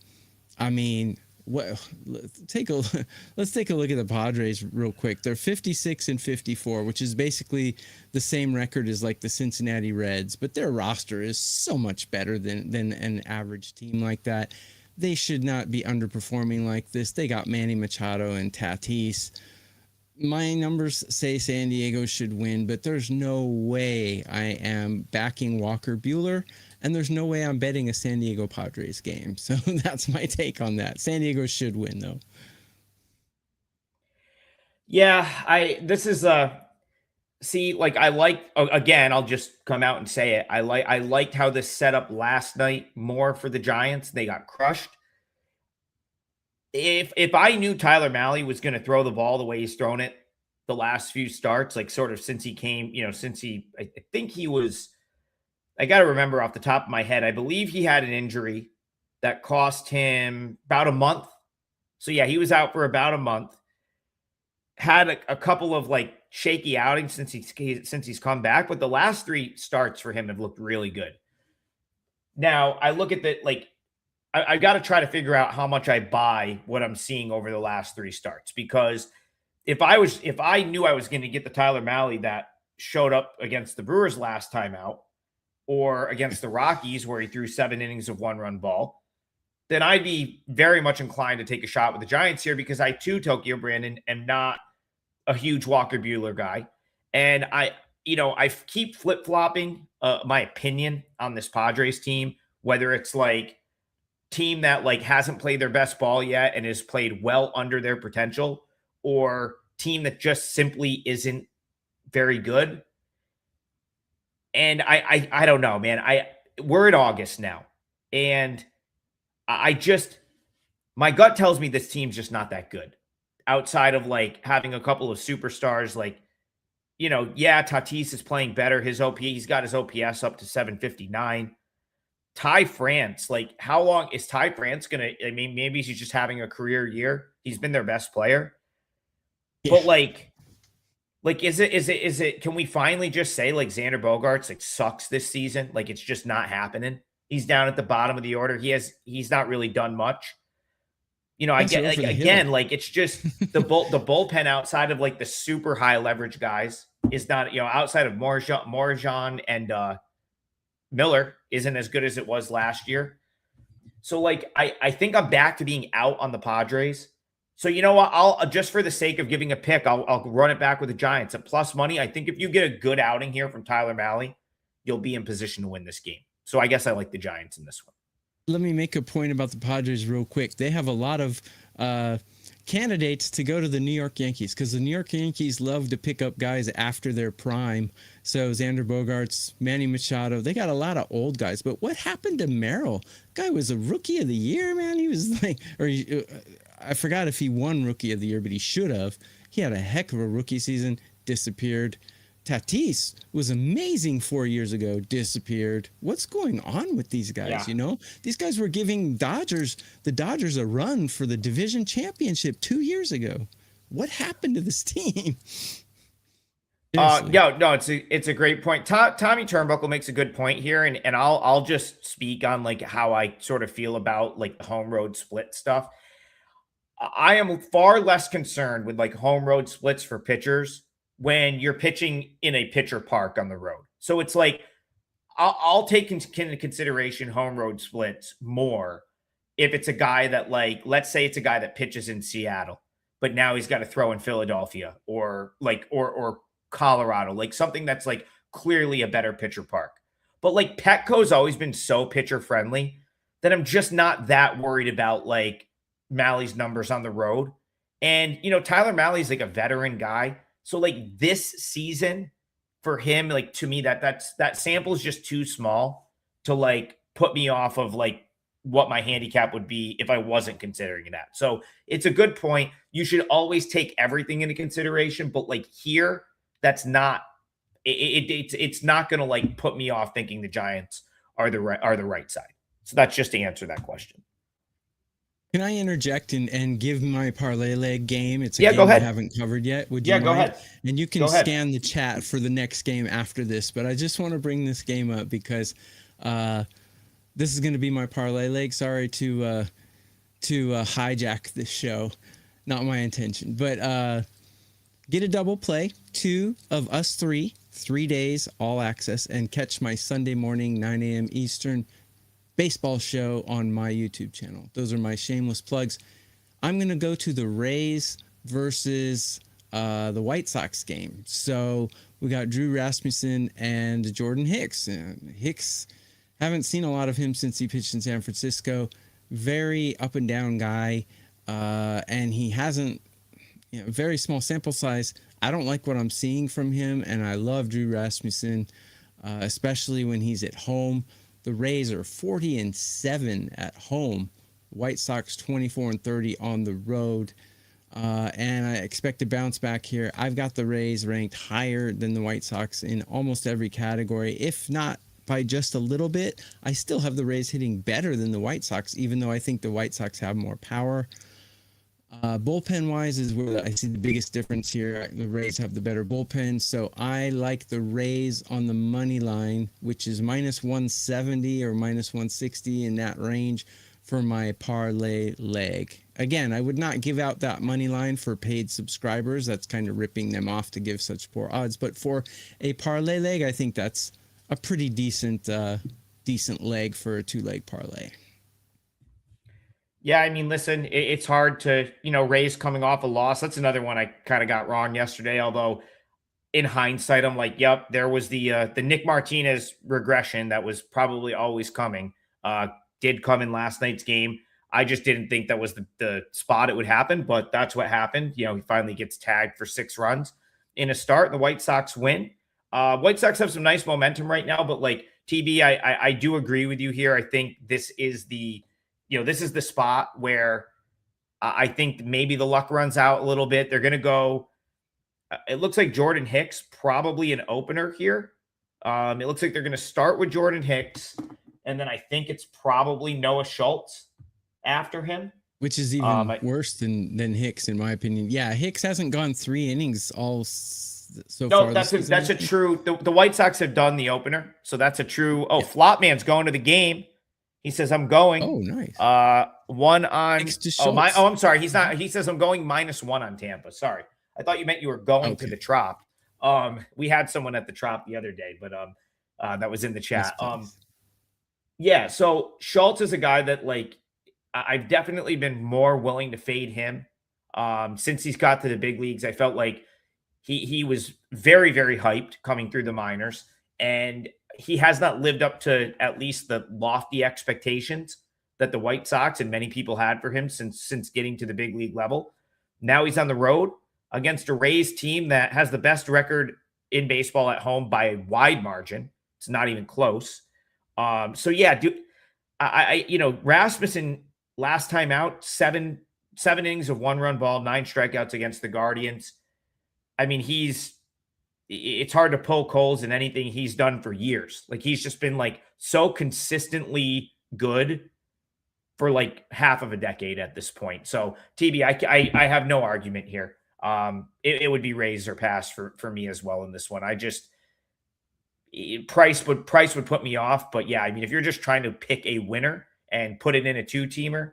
take a look at the Padres real quick. They're 56-54, which is basically the same record as like the Cincinnati Reds, but their roster is so much better than an average team like that. They should not be underperforming like this. They got Manny Machado and Tatis. My numbers say San Diego should win, but there's no way I am backing Walker Buehler. And there's no way I'm betting a San Diego Padres game. So that's my take on that. San Diego should win, though. Yeah, I like, again, I'll just come out and say it. I liked how this set up last night more for the Giants. They got crushed. If I knew Tyler Mahle was going to throw the ball the way he's thrown it the last few starts, like sort of since he came, I think he was, I got to remember off the top of my head, I believe he had an injury that cost him about a month. So yeah, he was out for about a month. Had a couple of like shaky outings since he's come back, but the last 3 starts for him have looked really good. Now I look at that, like I got to try to figure out how much I buy what I'm seeing over the last 3 starts, because if I knew I was going to get the Tyler Mahle that showed up against the Brewers last time out, or against the Rockies where he threw 7 innings of 1-run ball, then I'd be very much inclined to take a shot with the Giants here, because I too, Tokyo Brandon, am not a huge Walker Buehler guy. And I keep flip-flopping my opinion on this Padres team, whether it's like team that like hasn't played their best ball yet and has played well under their potential, or team that just simply isn't very good. And I don't know, man. We're in August now, and my gut tells me this team's just not that good. Outside of like having a couple of superstars, like, Tatis is playing better. He's got his OPS up to 759. Ty France, like, how long is Ty France gonna? I mean, maybe he's just having a career year. He's been their best player, but like, is it, can we finally just say like Xander Bogaerts like sucks this season? Like it's just not happening. He's down at the bottom of the order. He's not really done much. I get like, again, like it's just the bullpen outside of like the super high leverage guys is not, outside of Morajan and Miller isn't as good as it was last year. So like, I think I'm back to being out on the Padres. So you know what? I'll just for the sake of giving a pick, I'll run it back with the Giants at plus money. I think if you get a good outing here from Tyler Mahle, you'll be in position to win this game. So I guess I like the Giants in this one. Let me make a point about the Padres real quick. They have a lot of candidates to go to the New York Yankees, because the New York Yankees love to pick up guys after their prime. So Xander Bogaerts, Manny Machado, they got a lot of old guys. But what happened to Merrill? Guy was a rookie of the year, man. He was like, I forgot if he won rookie of the year, but he should have. He had a heck of a rookie season, disappeared. Tatis was amazing 4 years ago, disappeared. What's going on with these guys? Yeah. These guys were giving the Dodgers a run for the division championship 2 years ago. What happened to this team? It's a great point. Tommy Turnbuckle makes a good point here, and I'll just speak on like how I sort of feel about like the home road split stuff. I am far less concerned with like home road splits for pitchers when you're pitching in a pitcher park on the road. So it's like, I'll take into consideration home road splits more if it's a guy that like, let's say it's a guy that pitches in Seattle, but now he's got to throw in Philadelphia or Colorado, like something that's like clearly a better pitcher park. But like Petco's always been so pitcher friendly that I'm just not that worried about like Mahle's numbers on the road. And, Tyler Mahle's like a veteran guy. So like this season for him, like to me, that sample is just too small to like put me off of like what my handicap would be if I wasn't considering that. So it's a good point. You should always take everything into consideration, but like here, that's not it's not going to like put me off thinking the Giants are the right side. So that's just to answer that question. Can I interject and give my parlay leg game? It's a go game ahead. I haven't covered yet. Would you Yeah, mind? go ahead. And you can scan the chat for the next game after this. But I just want to bring this game up because this is going to be my parlay leg. Sorry to hijack this show. Not my intention. But get a double play. 2 of us 3 days, all access, and catch my Sunday morning, 9 a.m. Eastern baseball show on my YouTube channel. Those are my shameless plugs. I'm going to go to the Rays versus the White Sox game. So we got Drew Rasmussen and Jordan Hicks. And Hicks, haven't seen a lot of him since he pitched in San Francisco. Very up and down guy. And he hasn't, very small sample size. I don't like what I'm seeing from him. And I love Drew Rasmussen, especially when he's at home. The Rays are 40-7 at home. White Sox 24-30 on the road. And I expect to bounce back here. I've got the Rays ranked higher than the White Sox in almost every category. If not by just a little bit, I still have the Rays hitting better than the White Sox, even though I think the White Sox have more power. Bullpen-wise is where I see the biggest difference here. The Rays have the better bullpen, so I like the Rays on the money line, which is minus 170 or minus 160 in that range for my parlay leg. Again, I would not give out that money line for paid subscribers. That's kind of ripping them off to give such poor odds. But for a parlay leg, I think that's a pretty decent leg for a 2-leg parlay. Yeah, I mean, listen, it's hard to, Rays coming off a loss. That's another one I kind of got wrong yesterday. Although in hindsight, I'm like, yep, there was the Nick Martinez regression that was probably always coming. Did come in last night's game. I just didn't think that was the spot it would happen, but that's what happened. He finally gets tagged for 6 runs in a start. The White Sox win. White Sox have some nice momentum right now, but like TB, I do agree with you here. I think this is the spot where I think maybe the luck runs out a little bit. They're going to go. It looks like Jordan Hicks, probably an opener here. It looks like they're going to start with Jordan Hicks, and then I think it's probably Noah Schultz after him. Which is even worse than Hicks, in my opinion. Yeah, Hicks hasn't gone 3 innings so far. No, that's a true. The White Sox have done the opener, so that's a true. Oh, yeah. Flopman's going to the game. He says, I'm going. Oh, nice. One on. I'm sorry. He's not. He says, I'm going -1 on Tampa. Sorry. I thought you meant you were going to the Trop. We had someone at the Trop the other day, but that was in the chat. Yeah. So Schultz is a guy that like I've definitely been more willing to fade him since he's got to the big leagues. I felt like he was very, very hyped coming through the minors, and he has not lived up to at least the lofty expectations that the White Sox and many people had for him since getting to the big league level. Now he's on the road against a Rays team that has the best record in baseball at home by a wide margin. It's not even close. So yeah, Rasmussen last time out, seven innings of 1-run ball, 9 strikeouts against the Guardians. I mean, it's hard to poke holes in anything he's done for years. Like he's just been like so consistently good for like half of a decade at this point. So TB, I have no argument here. It would be raise or pass for me as well in this one. Price would put me off, but yeah, I mean, if you're just trying to pick a winner and put it in a 2-teamer,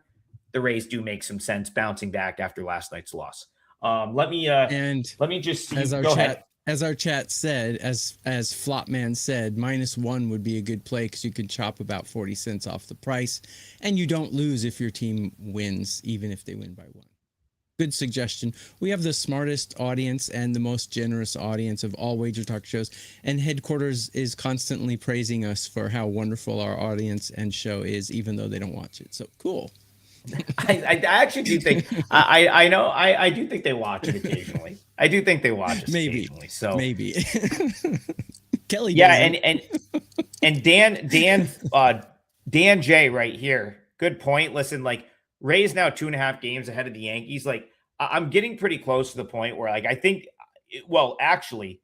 the Rays do make some sense bouncing back after last night's loss. Let me just see. As our chat said, as Flopman said, -1 would be a good play because you could chop about 40 cents off the price, and you don't lose if your team wins, even if they win by 1. Good suggestion. We have the smartest audience and the most generous audience of all Wager Talk shows, and headquarters is constantly praising us for how wonderful our audience and show is, even though they don't watch it. So cool. I actually do think I do think they watch it occasionally. I do think they watch us occasionally. So maybe Kelly. Yeah, and Dan J right here. Good point. Listen, like Rays now 2.5 games ahead of the Yankees. Like I'm getting pretty close to the point where like I think, well, actually,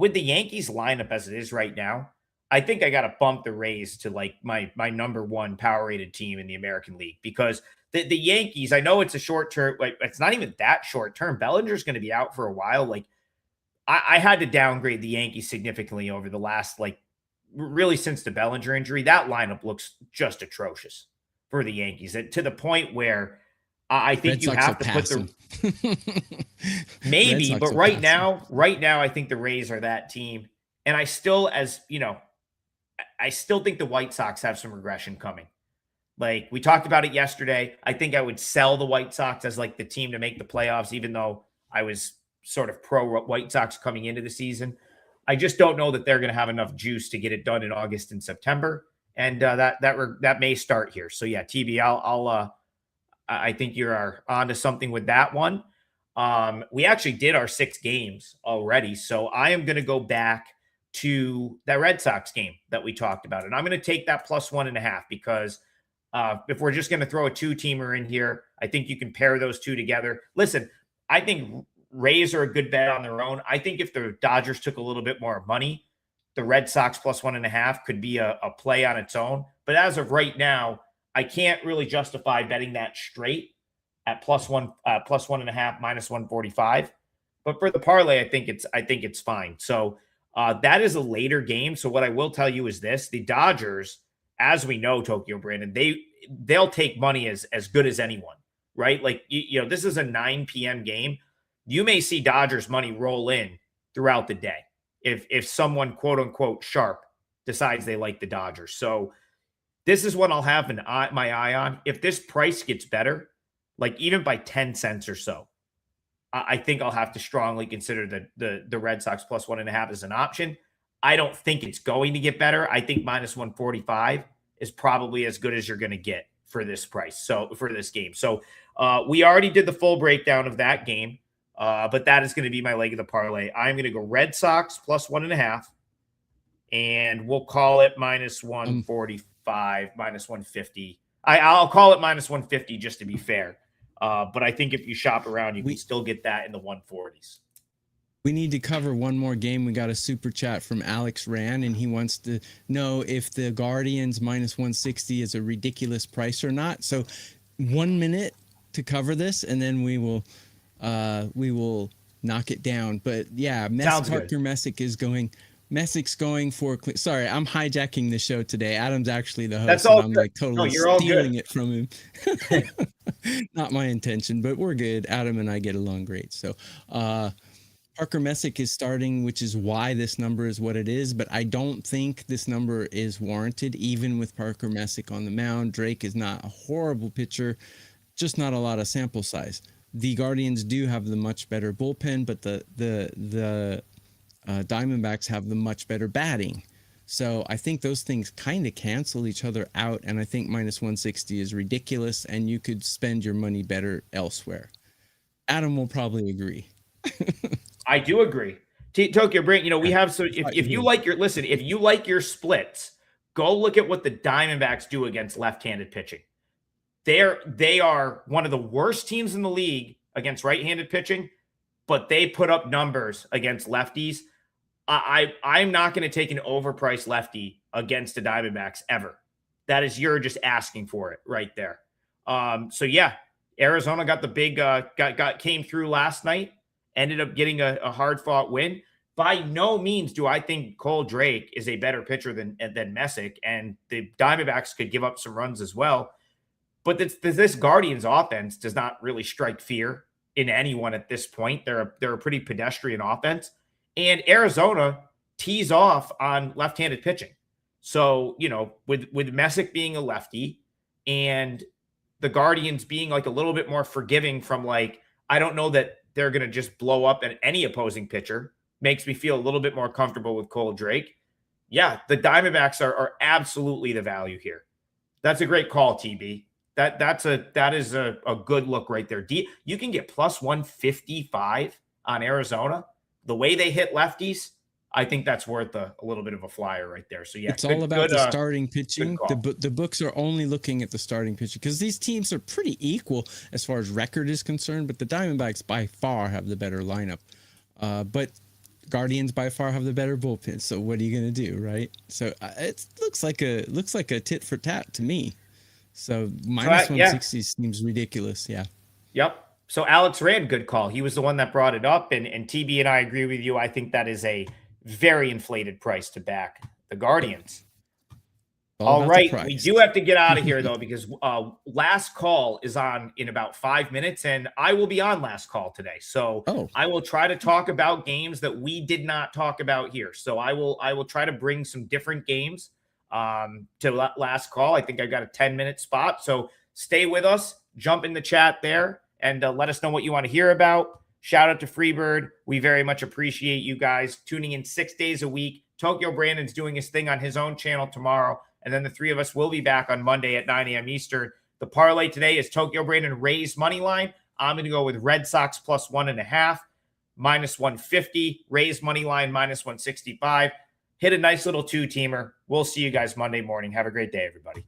with the Yankees lineup as it is right now, I think I got to bump the Rays to like my number one power rated team in the American League, because the Yankees, I know it's a short term, like it's not even that short term. Bellinger's going to be out for a while. Like I had to downgrade the Yankees significantly over the last, like really since the Bellinger injury. That lineup looks just atrocious for the Yankees, to the point where I think Red you Sox have to put the maybe, but right now, I think the Rays are that team. And I still, as you know, I still think the White Sox have some regression coming. Like we talked about it yesterday. I think I would sell the White Sox as like the team to make the playoffs, even though I was sort of pro White Sox coming into the season. I just don't know that they're going to have enough juice to get it done in August and September. And that may start here. So yeah, TB, I think you're onto something with that one. We actually did our 6 games already. So I am going to go back to that Red Sox game that we talked about. And I'm going to take that +1.5, because if we're just going to throw a 2-teamer in here, I think you can pair those two together. Listen, I think Rays are a good bet on their own. I think if the Dodgers took a little bit more money, the Red Sox +1.5 could be a play on its own. But as of right now, I can't really justify betting that straight at +1.5, -145. But for the parlay, I think it's fine. So that is a later game. So what I will tell you is this: the Dodgers, as we know, Tokyo Brandon, they'll take money as good as anyone, right? Like you know, this is a 9 p.m. game. You may see Dodgers money roll in throughout the day if someone quote unquote sharp decides they like the Dodgers. So this is what I'll have my eye on. If this price gets better, like even by 10 cents or so, I think I'll have to strongly consider the Red Sox +1.5 as an option. I don't think it's going to get better. I think -145 is probably as good as you're going to get for this price. So for this game. So we already did the full breakdown of that game, but that is going to be my leg of the parlay. I'm going to go Red Sox +1.5, and we'll call it -145, -150. I'll call it -150 just to be fair. But I think if you shop around, you can still get that in the 140s. We need to cover one more game. We got a super chat from Alex Rand, and he wants to know if the Guardians -160 is a ridiculous price or not. So 1 minute to cover this, and then we will knock it down. But yeah, Parker Messick's going for. Sorry, I'm hijacking the show today. Adam's actually the host. That's all. And I'm like totally stealing it from him. Not my intention, but we're good. Adam and I get along great. So, Parker Messick is starting, which is why this number is what it is. But I don't think this number is warranted, even with Parker Messick on the mound. Drake is not a horrible pitcher, just not a lot of sample size. The Guardians do have the much better bullpen, but the Diamondbacks have the much better batting. So I think those things kind of cancel each other out, and I think -160 is ridiculous, and you could spend your money better elsewhere. Adam will probably agree. I do agree. Tokyo Brain, you know, we have, so if you like your splits, go look at what the Diamondbacks do against left-handed pitching. They are one of the worst teams in the league against right-handed pitching, but they put up numbers against lefties. I'm not going to take an overpriced lefty against the Diamondbacks ever. That is, you're just asking for it right there. So yeah, Arizona got the big came through last night, ended up getting a hard fought win. By no means do I think Cole Drake is a better pitcher than Messick, and the Diamondbacks could give up some runs as well. But this Guardians offense does not really strike fear in anyone at this point. They're a pretty pedestrian offense. And Arizona tees off on left-handed pitching. So, you know, with Messick being a lefty and the Guardians being like a little bit more forgiving from, like, I don't know that they're going to just blow up at any opposing pitcher, makes me feel a little bit more comfortable with Cole Drake. Yeah, the Diamondbacks are absolutely the value here. That's a great call, TB. That is a good look right there. You can get +155 on Arizona. The way they hit lefties, I think that's worth a little bit of a flyer right there. So yeah, it's all about the starting pitching. The books are only looking at the starting pitching because these teams are pretty equal as far as record is concerned. But the Diamondbacks by far have the better lineup. But Guardians by far have the better bullpen. So what are you going to do, right? So it looks like a tit for tat to me. So minus 160 seems ridiculous. Yeah. Yep. So Alex Rand, good call. He was the one that brought it up, and TB and I agree with you. I think that is a very inflated price to back the Guardians. All right. We do have to get out of here, though, because last call is on in about 5 minutes, and I will be on last call today. So I will try to talk about games that we did not talk about here. So I will try to bring some different games to last call. I think I got a 10-minute spot. So stay with us. Jump in the chat there and let us know what you want to hear about. Shout out to Freebird. We very much appreciate you guys tuning in 6 days a week. Tokyo Brandon's doing his thing on his own channel tomorrow. And then the three of us will be back on Monday at 9 a.m. Eastern. The parlay today is Tokyo Brandon Rays money line. I'm going to go with Red Sox plus 1.5, minus 150. Rays money line minus 165. Hit a nice little 2-teamer. We'll see you guys Monday morning. Have a great day, everybody.